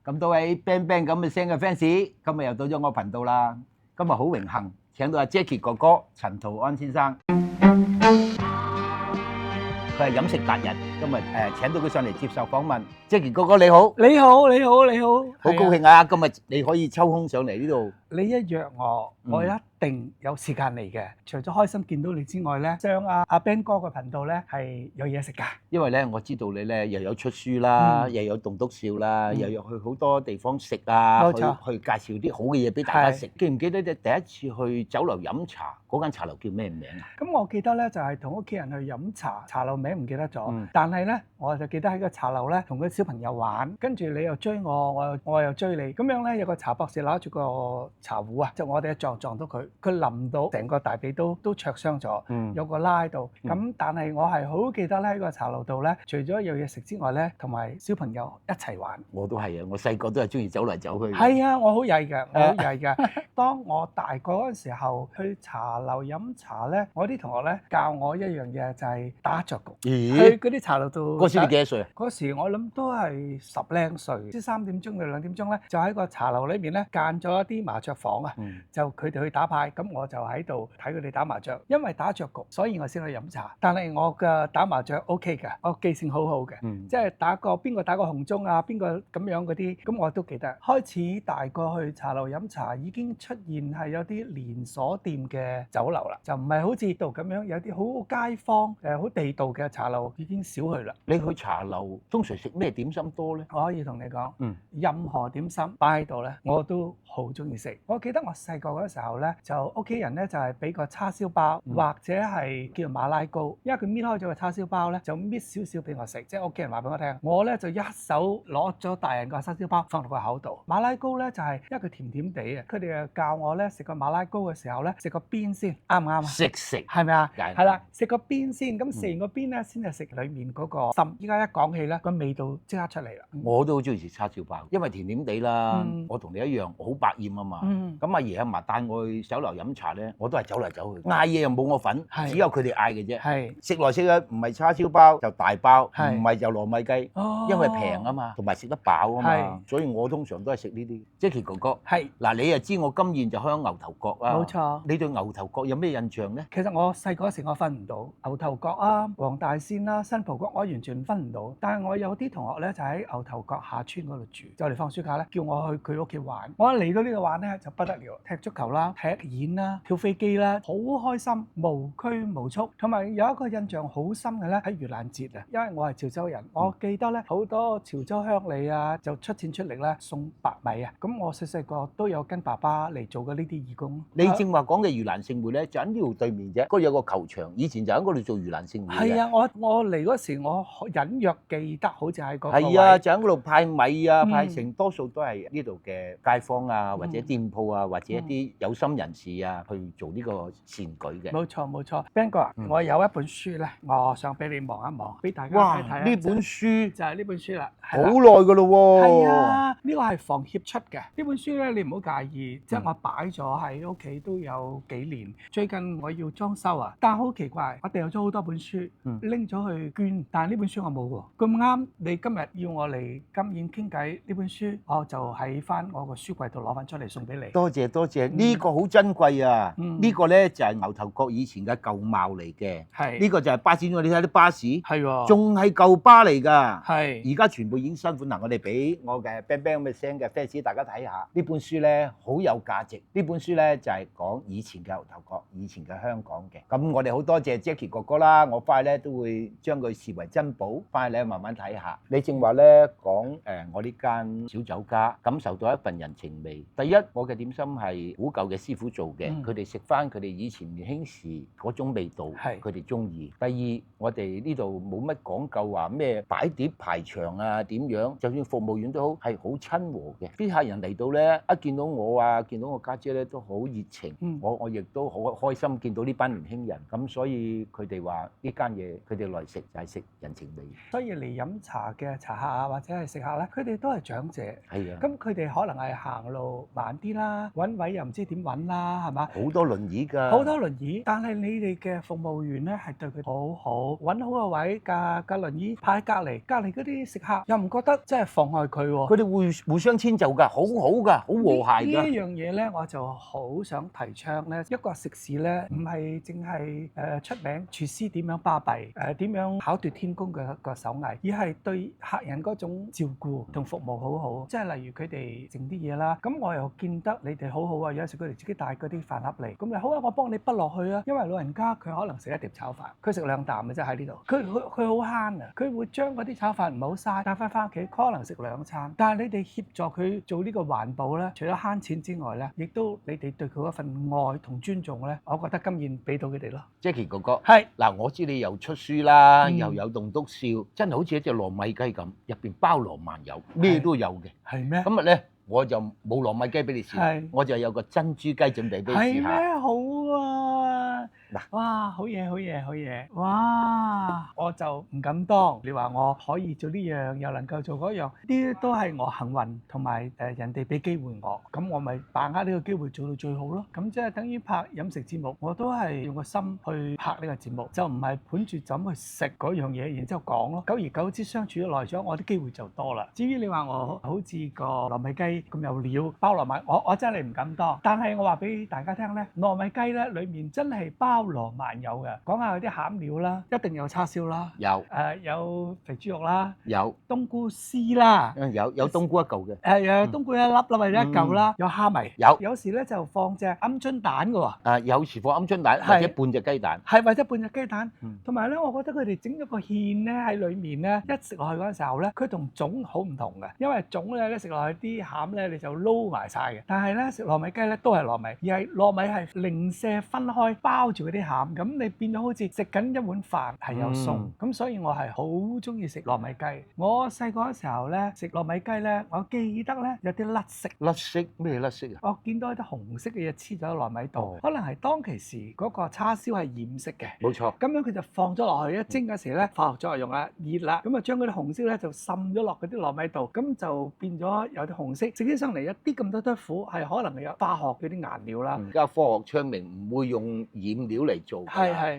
咁多位 Bang Bang 咁嘅聲嘅 fans，今日又到咗我頻道啦。今日好榮幸請到阿 Jackie 哥哥陳圖安先生，佢係飲食達人。今日請到佢上嚟接受訪問。Jackie 哥哥你好，你好，你好，你好，好高興啊！今日你可以抽空上嚟呢度。你一約我，我一定有時間嚟嘅。除咗開心見到你之外咧，上阿 Ben 哥嘅頻道咧係有嘢食㗎。因為咧，我知道你咧又有出書啦，又有棟篤笑啦，又有去好多地方食啊，冇錯去介紹啲好嘅嘢俾大家食。記唔記得你第一次去酒樓飲茶嗰間茶樓叫咩名啊？咁我記得咧就係同屋企人去飲茶，茶樓名唔記得咗，但係咧我就記得喺個茶樓咧同啲小朋友玩，跟住你又追我，我又追你，咁樣咧有個茶博士攞住個茶壺啊，就我哋一撞到佢，佢淋到成個大髀都灼傷咗，有個拉喺度。咁但係我係好記得咧喺個茶樓度咧，除咗有嘢食之外咧，同埋小朋友一齊玩。我都係啊，我細個都係中意走嚟走去。係啊，我好曳㗎，我好曳㗎。當我大個嗰陣時候去茶樓飲茶咧，我啲同學咧教我一樣嘢就係打雀局。去嗰啲茶樓度。嗰時你幾多歲啊？嗰時我諗都係10零歲，即係3點鐘到2點鐘咧，就喺個茶樓裏面咧間咗一啲麻雀房啊，就佢哋去打牌，咁我就喺度睇佢哋打麻雀。因為打雀局，所以我先去飲茶。但係我嘅打麻雀 OK 㗎，我記性好好嘅，即係邊個打個紅中啊，邊個咁樣嗰啲，咁我都記得。開始大個去茶樓飲茶，已經出現係有啲連鎖店嘅酒樓啦，就唔係好似度咁樣有啲好街坊好地道嘅茶樓已經少去啦。你去茶樓通常食咩點心多咧？我可以同你講，任何點心擺喺度咧，我都好中意食。我記得我細個嗰時候咧，就屋企人咧就係俾個叉燒包，或者係叫馬拉糕，因為佢搣開咗個叉燒包咧，就搣少少俾我食，即係屋企人話俾我聽。我咧就一手攞咗大人個叉燒包放落個口度。馬拉糕咧就係因為佢甜甜地啊，佢哋又教我咧食個馬拉糕嘅時候咧，食個邊先，啱唔啱啊？食係咪啊？係啦，食個邊先，咁食完個邊咧先就食裡面嗰個心。依家一講起咧，個味道即刻出嚟啦。我都好中意食叉燒包，因為甜甜地啦。我同你一樣好百厭啊嘛。咁阿爺阿嫲帶我去酒樓飲茶咧，我都係走嚟走去，嗌嘢又冇我份，只有佢哋嗌嘅啫。食來食去唔係叉燒包就大包，唔係就糯米雞，因為平啊嘛，同埋食得飽啊嘛，所以我通常都係食呢啲。Jackie 哥哥，嗱你又知我今年就香牛頭角啊，冇錯。你對牛頭角有咩印象咧？其實我細個時我分唔到牛頭角啊、黃大仙啦、新蒲崗，我完全分唔到。但係我有啲同學咧就喺牛頭角下村嗰度住，就嚟放暑假咧，叫我去佢屋企玩。我一嚟到呢度玩咧就不得了，踢足球啦、踢毽啦、跳飛機啦，好開心，無拘無束。同埋有一個印象好深嘅咧喺盂蘭節啊，因為我係潮州人，我記得咧好多潮州鄉里啊就出錢出力咧送白米啊。咁我細個都有跟爸爸嚟做過呢啲義工。你正話講嘅盂蘭勝會咧，就喺呢度對面啫，嗰度有個球場，以前就喺嗰度做盂蘭勝會嘅。係啊，我嚟嗰時我隱約記得好似喺嗰個位。係啊，就喺嗰度派米啊，派成多數都係呢度嘅街坊啊，或者店鋪啊，或者一啲有心人士啊，去做呢個善舉嘅。冇錯冇錯 ，Ben 哥啊，我有一本書咧，我想俾你望一望，俾大家睇睇。哇！呢本書就係呢本書啦，好耐㗎咯喎。係啊，呢個係房協出嘅。呢本書咧，你唔好介意，即係我擺咗喺屋企都有幾年。最近我要裝修啊，但係好奇怪，我掉咗好多本書，拎咗去捐，但係呢本書我冇喎。咁啱你今日要我嚟金燕傾偈，呢本書我就喺翻我個書櫃度攞翻出嚟送俾你。多謝多謝，呢個好珍貴啊！呢個咧就係牛頭角以前嘅舊貌嚟嘅。係呢個就係巴士，你睇啲巴士，係喎，仲係舊巴嚟㗎。係而家全部已經新款啦。我哋俾我嘅 Bang Bang 咁嘅聲嘅 fans 大家睇下，呢本書咧好有價值。呢本書咧就係講以前嘅牛頭角，以前嘅香港嘅。咁我哋好多謝 Jackie 哥哥啦，我翻去咧都會將佢視為珍寶，翻去咧慢慢睇下。你正話咧講我呢間小酒家，感受到一份人情味。第一，我嘅點心係古舊嘅師傅做嘅，佢哋食翻佢哋以前年輕時嗰種味道，佢哋中意。第二，我哋呢度冇乜講究話咩擺碟排場啊點樣，就算服務員都好係好親和嘅。啲客人嚟到咧，一見到我啊，見到我家姐咧都好熱情，我亦都好開心見到呢班年輕人。咁所以佢哋話呢間嘢佢哋來食就係食人情味。所以嚟飲茶嘅茶客啊，或者係食客咧，佢哋都係長者。係啊。咁佢哋可能係行路慢啲啦，揾位又唔知點揾啦。啦，係嘛？好多輪椅㗎，好多輪椅，但係你哋嘅服務員咧係對佢好好，揾好個位架輪椅擺喺隔離嗰啲食客又唔覺得真係妨礙佢喎。佢哋會互相遷就㗎，好好㗎，好和諧㗎。呢一樣嘢咧，我就好想提倡咧，一個食肆咧唔係淨係出名廚師點樣巴閉，點樣巧奪天工嘅個手藝，而係對客人嗰種照顧同服務好好。即係例如佢哋整啲嘢啦，咁我又見得你哋好好啊，有時佢哋自己帶嗰啲飯盒嚟，咁你好啊，我幫你畢落去啊，因為老人家佢可能食一碟炒飯，佢食2啖嘅啫喺呢度，佢好慳啊，佢會將嗰啲炒飯唔好嘥帶翻屋企，佢可能食2餐。但係你哋協助佢做呢個環保咧，除咗慳錢之外咧，亦都你哋對佢嗰份愛同尊重咧，我覺得今年俾到佢哋咯。Jackie 哥哥，係嗱，我知你又出書啦，又有棟篤笑，真係好似一隻糯米雞咁，入邊包羅萬有，咩都有嘅。係咩？今日咧我就冇糯米雞俾你試，我就有個珍珠雞準備俾你試下。係咩？好啊！嗱，哇，好嘢，好嘢，好嘢！哇，我就唔敢當。你話我可以做呢樣，又能夠做嗰樣，呢啲都係我幸運，同埋人哋俾機會我，咁我咪把握呢個機會做到最好咯。咁即係等於拍飲食節目，我都係用個心去拍呢個節目，就唔係盤住怎去食嗰樣嘢，然之後講咯。久而久之相處咗耐咗，我啲機會就多啦。至於你話我好似個糯米雞咁有料，包糯米，我真係唔敢當。但係我話俾大家聽咧，糯米雞咧裡面真係包羅萬有嘅。講下嗰啲餡料啦，一定有叉燒啦，有肥豬肉啦，有冬菇絲啦，有冬菇一嚿嘅，有冬菇一粒啦或者一嚿啦，有蝦米，有時咧就放隻鵪鶉蛋嘅喎，有時放鵪鶉蛋或者半隻雞蛋，或者半隻雞蛋，同埋咧，我覺得佢哋整咗個芡咧喺裡面咧，一食落去嗰陣時候咧，佢同粽好唔同嘅，因為粽咧你食落去啲餡咧你就撈埋晒嘅，但係咧食糯米雞咧都係糯米，而係糯米係零舍分開包住嗰啲餡，咁你變咗好似食緊一碗飯係有餸，咁所以我係好中意食糯米雞。我細個嗰時候咧食糯米雞咧，我記得咧有啲甩色。甩色咩甩色啊？我見到有啲紅色嘅嘢黐咗喺糯米度，可能係當其時嗰個叉燒係染色嘅。冇錯。咁樣佢就放咗落去一蒸嗰時咧，化學作用啦，熱啦，咁啊將嗰啲紅色咧就滲咗落嗰啲糯米度，咁就變咗有啲紅色。食起上嚟一啲咁多得苦，係可能係有化學嗰啲顏料啦。而家科學昌明，唔會用染料嚟做，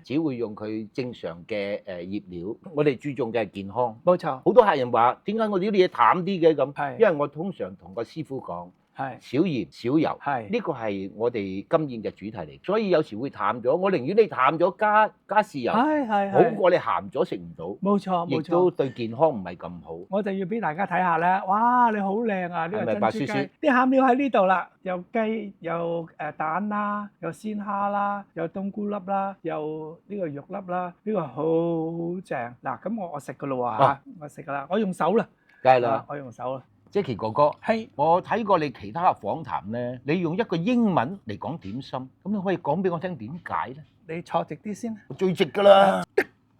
只會用佢正常嘅醃料。我哋注重嘅係健康。冇錯。好多客人話：點解我哋啲嘢淡啲嘅咁？因為我通常同個師傅講。少鹽少油，呢個係我哋今年嘅主題嚟，所以有時會淡咗。我寧願你淡咗加豉油，好過你鹹咗食唔到。冇錯，亦都對健康唔係咁好。我就要俾大家睇下咧，哇！你好靚啊，呢個珍珠雞，啲餡料喺呢度啦，有雞，有蛋啦，有鮮蝦啦，有冬菇粒啦，有呢個肉粒啦，呢個好正。嗱，咁我食噶啦喎，我食噶啦，我用手啦，梗係啦，我用手啦。Jackie 哥哥，我睇過你其他嘅訪談咧，你用一個英文嚟講點心，咁你可以講俾我聽點解咧？你坐直啲先，最直噶啦，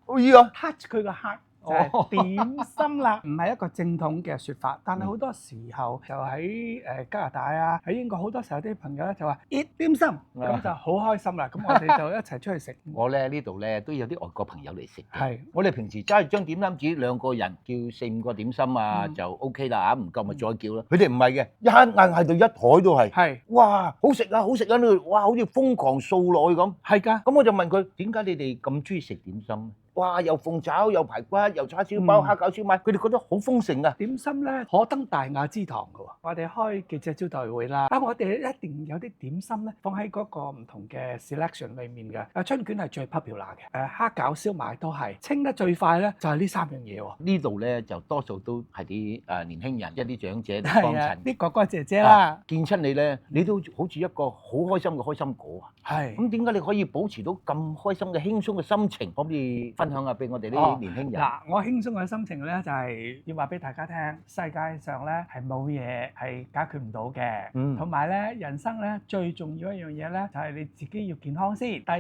可以啊 ，touch 佢個客。就係點心啦，唔係一個正統嘅説法，但係好多時候就喺加拿大啊，喺英國好多時候啲朋友咧就話 eat 點心，咁就好開心啦。咁我哋就一齊出去食。我咧呢度咧都有啲外國朋友嚟食。係，我哋平時揸住張點心紙，2個人叫4、5個點心啊，就 OK 啦嚇，唔夠咪再叫啦。佢哋唔係嘅，一硬係到一枱都係。係，哇，好食啊，好食啊！呢度哇，好似瘋狂掃落去咁。係㗎。咁我就問佢點解你哋咁中意食點心？哇！又鳳爪，又排骨，又叉燒包、蝦餃、燒賣，佢哋覺得好豐盛啊！點心咧可登大雅之堂嘅喎，我哋開記者招待會啦，我哋一定有啲點心咧放喺嗰個唔同嘅 selection 裡面嘅。春卷係最 popular 嘅，蝦餃、燒賣都係清得最快咧，就係呢3樣嘢喎。呢度咧就多數都係啲年輕人，一啲長者嚟幫襯，啲哥哥姐姐啦，見親你咧，你都好似一個好開心嘅開心果啊！係咁點解你可以保持到咁開心嘅輕鬆嘅心情？可唔可以分享下俾我哋啲年輕人？嗱，我輕鬆嘅心情咧就係要話俾大家聽，世界上咧係冇嘢係解決唔到嘅。同埋咧，人生咧最重要一樣嘢咧就係你自己要健康先。第二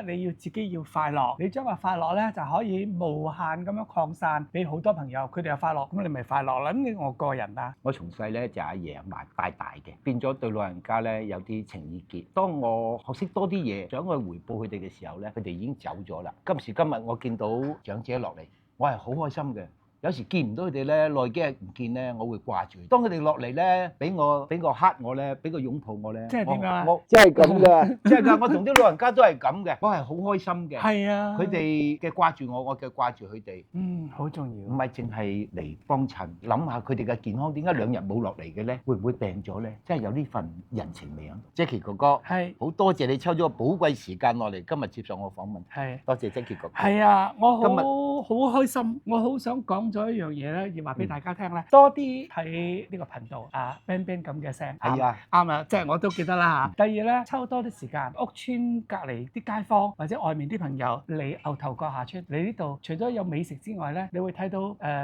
咧，你要自己要快樂。你將個快樂咧就可以無限咁樣擴散俾好多朋友，佢哋又快樂，咁你咪快樂啦。咁我個人啊，我從細咧就阿爺阿嫲帶大嘅，變咗對老人家咧有啲情意結。當我學識多啲嘢，想去回報佢哋嘅時候咧，佢哋已經走咗啦。今時今日我見到長者落嚟，我係好開心嘅。有時見唔到佢哋咧，耐幾日唔見咧，我會掛住。當佢哋落嚟咧，俾個黑我咧，俾個擁抱我咧，即係點樣啊？我真係咁㗎，真係㗎！我同啲老人家都係咁嘅，我係好開心嘅。係啊，佢哋嘅掛住我，我嘅掛住佢哋。好重要。唔係淨係嚟幫襯，諗下佢哋嘅健康，點解2日冇落嚟嘅咧？會唔會病咗咧？真係有呢份人情味啊！Jackie 哥哥，係好多謝你抽咗個寶貴時間落嚟，今日接受我訪問。係，多謝 Jackie 哥哥。係啊，我好開心，我好想講咗一樣嘢咧，要話俾大家聽咧，多啲睇呢個頻道啊 ，Ben Ben 咁嘅聲。係啊，啱啊，即係我都記得啦嚇。第二咧，抽多啲時間，屋村隔離啲街坊或者外面啲朋友嚟牛頭角下村嚟呢度，除咗有美食之外咧，你會睇到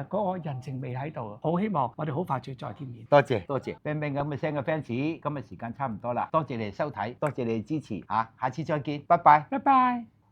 嗰個人情味喺度。好希望我哋好快再見面。多謝 Ben Ben 咁嘅聲嘅 fans，今日時間差唔多啦，多謝你哋收睇，多謝你哋支持嚇，下次再見，拜拜。拜拜。